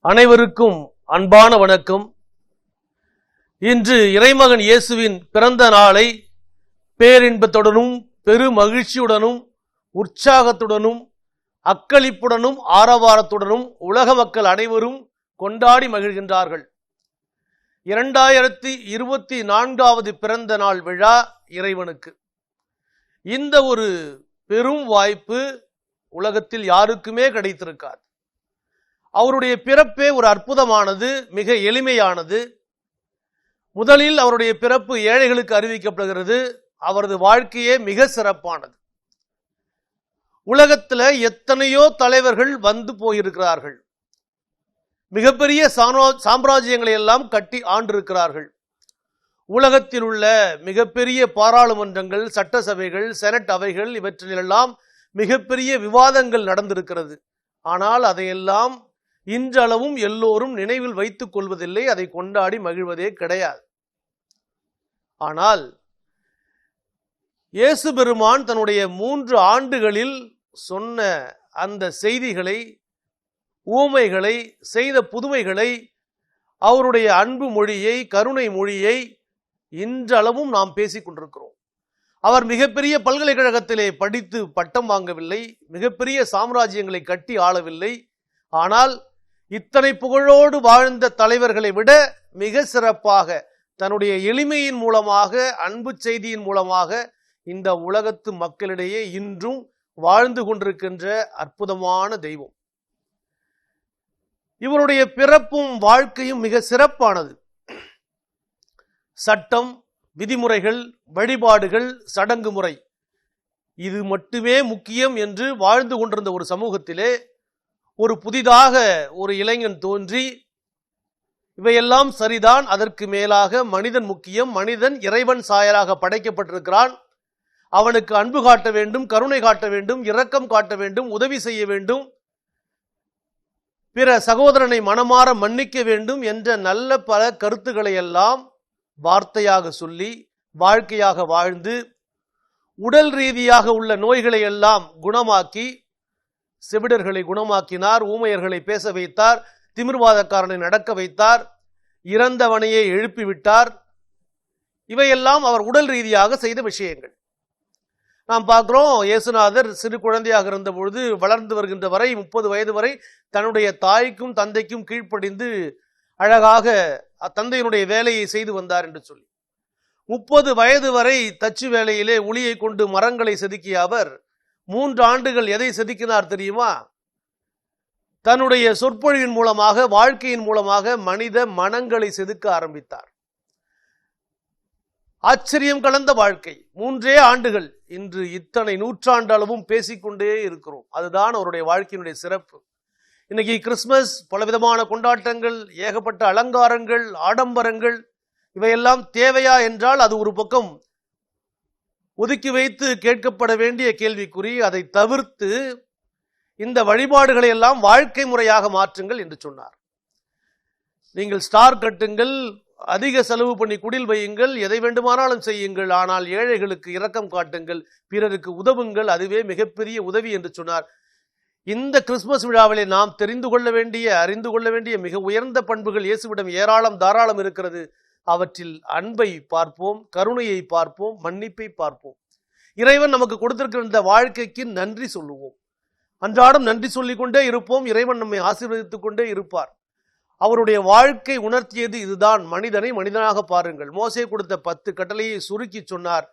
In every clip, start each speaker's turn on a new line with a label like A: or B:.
A: அனைவருக்கும் அன்பான வணக்கம். இன்று இறைமகன் இயேசுவின் பிறந்த நாளை பேரின்பத்துடனும் பெரு மகிழ்ச்சியுடனும் உற்சாகத்துடனும் அக்களிப்புடனும் ஆரவாரத்துடனும் உலக மக்கள் அனைவரும் கொண்டாடி மகிழ்கின்றார்கள். 2024வது பிறந்த நாள் விழா இறைவனுக்கு. இந்த ஒரு பெரும் வாய்ப்பு உலகத்தில் யாருக்குமே கிடைத்திருக்காது. அவருடைய பிறப்பே ஒரு அற்புதமானது, மிக எளிமையானது. முதலில் அவருடைய பிறப்பு ஏழைகளுக்கு அறிவிக்கப்படுகிறது. அவரது வாழ்க்கையே மிக சிறப்பானது. உலகத்துல எத்தனையோ தலைவர்கள் வந்து போயிருக்கிறார்கள். மிகப்பெரிய சாம்ராஜ்யங்களை எல்லாம் கட்டி ஆண்டிருக்கிறார்கள். உலகத்தில் உள்ள மிகப்பெரிய பாராளுமன்றங்கள், சட்டசபைகள், செனட் அவைகள் இவற்றிலெல்லாம் மிகப்பெரிய விவாதங்கள் நடந்திருக்கிறது. ஆனால் அதையெல்லாம் இன்றளவும் எல்லோரும் நினைவில் வைத்துக் கொள்வதில்லை, அதை கொண்டாடி மகிழ்வதே கிடையாது. ஆனால் இயேசு பெருமான் தன்னுடைய 3 ஆண்டுகளில் சொன்ன அந்த செய்திகளை, ஊமைகளை, செய்த புதுமைகளை, அவருடைய அன்பு மொழியை, கருணை மொழியை இன்றளவும் நாம் பேசிக் கொண்டிருக்கிறோம். அவர் மிகப்பெரிய பல்கலைக்கழகத்திலே படித்து பட்டம் வாங்கவில்லை, மிகப்பெரிய சாம்ராஜ்யங்களை கட்டி ஆளவில்லை. ஆனால் இத்தனை புகழோடு வாழ்ந்த தலைவர்களை விட மிக சிறப்பாக தன்னுடைய எளிமையின் மூலமாக, அன்பு செய்தியின் மூலமாக இந்த உலகத்து மக்களிடையே இன்றும் வாழ்ந்து கொண்டிருக்கின்ற அற்புதமான தெய்வம். இவருடைய பிறப்பும் வாழ்க்கையும் மிக சிறப்பானது. சட்டம், விதிமுறைகள், வழிபாடுகள், சடங்கு முறை இது மட்டுமே முக்கியம் என்று வாழ்ந்து கொண்டிருந்த ஒரு சமூகத்திலே ஒரு புதிதாக ஒரு இளைஞன் தோன்றி, இவையெல்லாம் சரிதான், அதற்கு மேலாக மனிதன் முக்கியம், மனிதன் இறைவன் சாயலாக படைக்கப்பட்டிருக்கிறான், அவனுக்கு அன்பு காட்ட வேண்டும், கருணை காட்ட வேண்டும், இரக்கம் காட்ட வேண்டும், உதவி செய்ய வேண்டும், பிற சகோதரனை மனமாற மன்னிக்க வேண்டும் என்ற நல்ல பல கருத்துக்களை எல்லாம் வார்த்தையாக சொல்லி வாழ்க்கையாக வாழ்ந்து உடல் ரீதியாக உள்ள நோய்களை எல்லாம் குணமாக்கி, செவிடர்களை குணமாக்கினார், ஊமையர்களை பேச வைத்தார், திமிர்வாதக்காரனை நடக்க வைத்தார், இறந்தவனையே எழுப்பிவிட்டார். இவையெல்லாம் அவர் உடல் ரீதியாக செய்த விஷயங்கள். நாம் பார்க்கிறோம், இயேசுநாதர் சிறு குழந்தையாக இருந்த பொழுது வளர்ந்து வருகின்ற வரை 30 வயது வரை தன்னுடைய தாய்க்கும் தந்தைக்கும் கீழ்ப்படிந்து அழகாக தந்தையினுடைய வேலையை செய்து வந்தார் என்று சொல்லி 30 வயது வரை தச்சு வேலையிலே உளியை கொண்டு மரங்களை செதுக்கிய அவர் 3 ஆண்டுகள் எதை செதுக்கினார் தெரியுமா? தன்னுடைய சொற்பொழிவின் மூலமாக, வாழ்க்கையின் மூலமாக மனித மனங்களை செதுக்க ஆரம்பித்தார். ஆச்சரியம் கலந்த வாழ்க்கை. 3 ஆண்டுகள். இன்று இத்தனை நூற்றாண்டளவும் பேசிக்கொண்டே இருக்கிறோம். அதுதான் அவருடைய வாழ்க்கையினுடைய சிறப்பு. இன்னைக்கு கிறிஸ்துமஸ், பலவிதமான கொண்டாட்டங்கள், ஏகப்பட்ட அலங்காரங்கள், ஆடம்பரங்கள், இவையெல்லாம் தேவையா என்றால் அது ஒரு பக்கம் ஒதுக்கி வைத்து கேட்கப்பட வேண்டிய கேள்விக்குறி. அதை தவிர்த்து இந்த வழிபாடுகளை எல்லாம் வாழ்க்கை முறையாக மாற்றுங்கள் என்று சொன்னார். நீங்கள் ஸ்டார் கட்டுங்கள், அதிக செலவு பண்ணி குடில் வையுங்கள், எதை வேண்டுமானாலும் செய்யுங்கள், ஆனால் ஏழைகளுக்கு இரக்கம் காட்டுங்கள், பிறருக்கு உதவுங்கள், அதுவே மிகப்பெரிய உதவி என்று சொன்னார். இந்த கிறிஸ்துமஸ் விழாவிலே நாம் தெரிந்து கொள்ள வேண்டிய, அறிந்து கொள்ள வேண்டிய மிக உயர்ந்த பண்புகள் இயேசுவிடம் ஏராளம் தாராளம் இருக்கிறது. அவற்றில் அன்பை பார்ப்போம், கருணையை பார்ப்போம், மன்னிப்பை பார்ப்போம். இறைவன் நமக்கு கொடுத்திருக்கிற இந்த வாழ்க்கைக்கு நன்றி சொல்லுவோம். அன்றாடம் நன்றி சொல்லிக்கொண்டே இருப்போம். இறைவன் நம்மை ஆசீர்வதித்துக் கொண்டே இருப்பார். அவருடைய வாழ்க்கை உணர்த்தியது இதுதான். மனிதனை மனிதனாக பாருங்கள். மோசே கொடுத்த 10 கட்டளையை சுருக்கி சொன்னார்.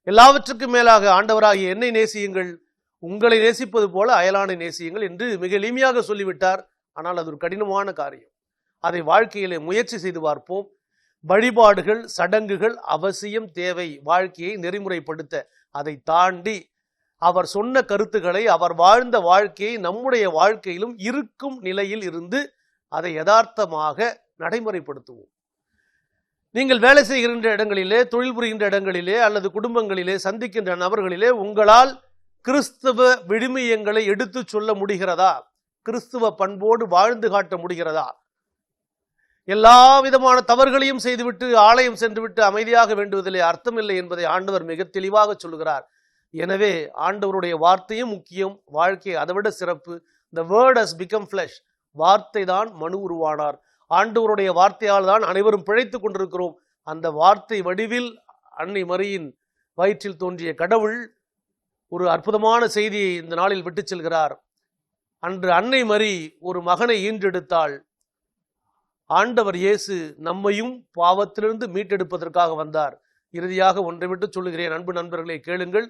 A: எல்லாவற்றுக்கும் மேலாக ஆண்டவராகிய என்னை நேசியுங்கள், உங்களை நேசிப்பது போல அயலானை நேசியுங்கள் என்று மிக எளிமையாக சொல்லிவிட்டார். ஆனால் அது ஒரு கடினமான காரியம். அதை வாழ்க்கையிலே முயற்சி செய்து பார்ப்போம். வழிபாடுகள், சடங்குகள் அவசியம் தேவை வாழ்க்கையை நெறிமுறைப்படுத்த. அதை தாண்டி அவர் சொன்ன கருத்துக்களை, அவர் வாழ்ந்த வாழ்க்கையை நம்முடைய வாழ்க்கையிலும் இருக்கும் நிலையில் இருந்து அதை யதார்த்தமாக நடைமுறைப்படுத்துவோம். நீங்கள் வேலை செய்கின்ற இடங்களிலே, தொழில் புரிகின்ற இடங்களிலே, அல்லது குடும்பங்களிலே சந்திக்கின்ற நபர்களிலே உங்களால் கிறிஸ்துவ விழுமியங்களை எடுத்து சொல்ல முடிகிறதா? கிறிஸ்துவ பண்போடு வாழ்ந்து காட்ட முடிகிறதா? எல்லா விதமான தவறுகளையும் செய்துவிட்டு ஆலயம் சென்றுவிட்டு அமைதியாக வேண்டுவதிலே அர்த்தமில்லை என்பதை ஆண்டவர் மிக தெளிவாக சொல்லுகிறார். எனவே ஆண்டவருடைய வார்த்தையும் முக்கியம், வாழ்க்கை அதை விட சிறப்பு. The word has become flesh. வார்த்தை தான் மனு உருவானார். ஆண்டவருடைய வார்த்தையால் தான் அனைவரும் பிழைத்துக் கொண்டிருக்கிறோம். அந்த வார்த்தை வடிவில் அன்னை மரியின் வயிற்றில் தோன்றிய கடவுள் ஒரு அற்புதமான செய்தியை இந்த நாளில் விட்டு செல்கிறார். அன்று அன்னை மரி ஒரு மகனை ஈன்றெடுத்தாள். ஆண்டவர் இயேசு நம்மையும் பாவத்திலிருந்து மீட்டெடுப்பதற்காக வந்தார். இறுதியாக ஒன்றை விட்டு சொல்லுகிறேன், அன்பு நண்பர்களை கேளுங்கள்.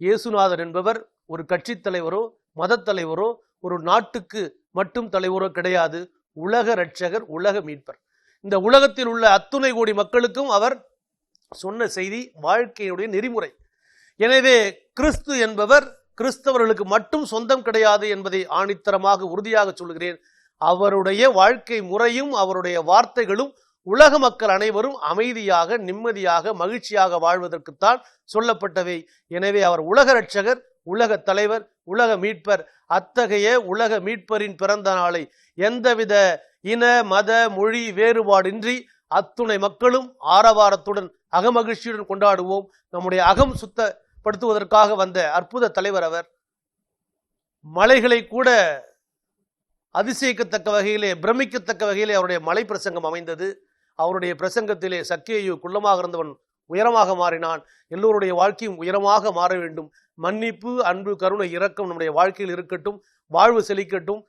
A: இயேசுநாதர் என்பவர் ஒரு கட்சி தலைவரோ மத தலைவரோ ஒரு நாட்டுக்கு மட்டும் தலைவரோ கிடையாது. உலக இரட்சகர், உலக மீட்பர். இந்த உலகத்தில் உள்ள அத்துணை கோடி மக்களுக்கும் அவர் சொன்ன செய்தி வாழ்க்கையுடைய நெறிமுறை. எனவே கிறிஸ்து என்பவர் கிறிஸ்தவர்களுக்கு மட்டும் சொந்தம் கிடையாது என்பதை ஆணித்தரமாக உறுதியாக சொல்கிறேன். அவருடைய வாழ்க்கை முறையும் அவருடைய வார்த்தைகளும் உலக மக்கள் அனைவரும் அமைதியாக, நிம்மதியாக, மகிழ்ச்சியாக வாழ்வதற்குத்தான் சொல்லப்பட்டவை. எனவே அவர் உலக இரட்சகர், உலக தலைவர், உலக மீட்பர். அத்தகைய உலக மீட்பரின் பிறந்த நாளை எந்தவித இன மத மொழி வேறுபாடின்றி அத்துணை மக்களும் ஆரவாரத்துடன் அகமகிழ்ச்சியுடன் கொண்டாடுவோம். நம்முடைய அகம் சுத்தப்படுத்துவதற்காக வந்த அற்புத தலைவர் அவர். மலைகளை கூட அதிசயிக்கத்தக்க வகையிலே, பிரமிக்கத்தக்க வகையிலே அவருடைய மலை பிரசங்கம் அமைந்தது. அவருடைய பிரசங்கத்திலே சக்கேயு குள்ளமாக இருந்தவன் உயரமாக மாறினான். எல்லோருடைய வாழ்க்கையும் உயரமாக மாற வேண்டும். மன்னிப்பு, அன்பு, கருணை, இரக்கம் நம்முடைய வாழ்க்கையில் இருக்கட்டும். வாழ்வு செழிக்கட்டும்.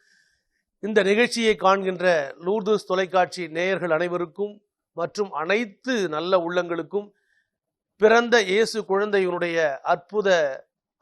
A: இந்த நிகழ்ச்சியை காண்கின்ற லூர்துஸ் தொலைக்காட்சி நேயர்கள் அனைவருக்கும் மற்றும் அனைத்து நல்ல உள்ளங்களுக்கும் பிறந்த இயேசு குழந்தையினுடைய அற்புத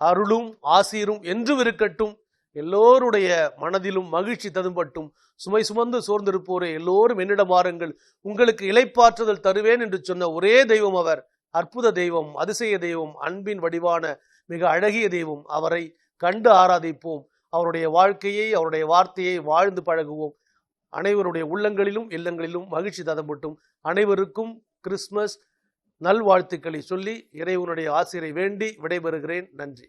A: அருளும் ஆசீரும் என்றும் இருக்கட்டும். எல்லோருடைய மனதிலும் மகிழ்ச்சி ததும்பட்டும். சுமை சுமந்து சோர்ந்திருப்போரே எல்லோரும் என்னிடம் வாருங்கள், உங்களுக்கு இளைப்பாற்றுதல் தருவேன் என்று சொன்ன ஒரே தெய்வம் அவர். அற்புத தெய்வம், அதிசய தெய்வம், அன்பின் வடிவான மிக அழகிய தெய்வம். அவரை கண்டு ஆராதிப்போம். அவருடைய வாழ்க்கையை, அவருடைய வார்த்தையை வாழ்ந்து பழகுவோம். அனைவருடைய உள்ளங்களிலும் இல்லங்களிலும் மகிழ்ச்சி ததம்பட்டும். அனைவருக்கும் கிறிஸ்துமஸ் நல்வாழ்த்துக்களை சொல்லி இறைவனுடைய ஆசிரை வேண்டி விடைபெறுகிறேன். நன்றி.